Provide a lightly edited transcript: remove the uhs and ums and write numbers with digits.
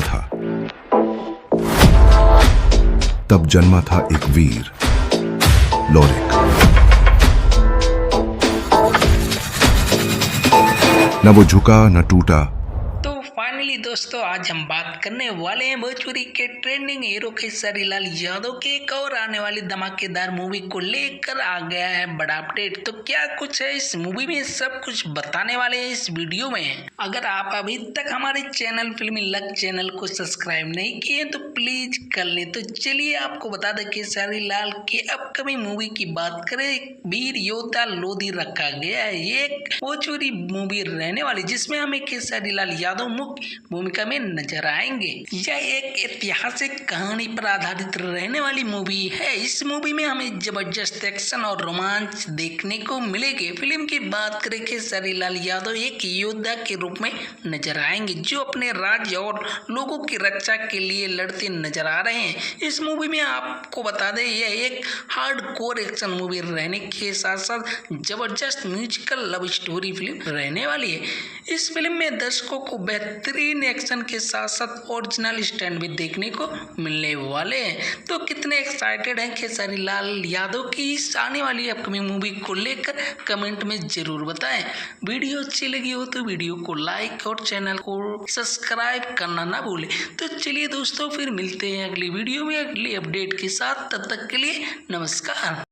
था। तब जन्मा था एक वीर, लोरिक। न वो झुका न टूटा। तो फाइनली दोस्तों आज हम बात करने वाले हैं भोजपुरी के ट्रेंडिंग हीरो खेसारी लाल यादव के एक और आने वाली धमाकेदार मूवी को लेकर आ गया है बड़ा अपडेट। तो क्या कुछ है इस मूवी में, सब कुछ बताने वाले हैं इस वीडियो में। अगर आप अभी तक हमारे चैनल फिल्मी लग चैनल को सब्सक्राइब नहीं किए तो प्लीज कर लें। तो चलिए आपको बता दें खेसारी लाल की अपकमिंग मूवी की बात करें, वीर योद्धा लोधी रखा गया है। ये एक भोजपुरी मूवी रहने वाली जिसमें हमें खेसारी लाल यादव मुख्य भूमिका में नजर आएंगे। यह एक ऐतिहासिक कहानी पर आधारित रहने वाली मूवी है। इस मूवी में हमें जबरदस्त एक्शन और रोमांच देखने को मिलेगी। फिल्म की बात करें खेसारी लाल यादव एक योद्धा के रूप में नजर आएंगे जो अपने राज्य और लोगों की रक्षा के लिए लड़ते नजर आ रहे हैं। इस मूवी में आपको बता दें यह एक हार्डकोर एक्शन मूवी रहने के साथ साथ जबरदस्त म्यूजिकल लव स्टोरी फिल्म रहने वाली है। इस फिल्म में दर्शकों को बेहतरीन एक्शन के साथ साथ ओरिजिनल स्टैंड भी देखने को मिलने वाले हैं। तो कितने एक्साइटेड हैं खेसारी लाल यादव की इस आने वाली अपकमिंग मूवी को लेकर कमेंट में जरूर बताएं। वीडियो अच्छी लगी हो तो वीडियो को लाइक और चैनल को सब्सक्राइब करना ना भूलें। तो चलिए दोस्तों फिर मिलते हैं अगली वीडियो में अगली अपडेट के साथ। तब तक के लिए नमस्कार।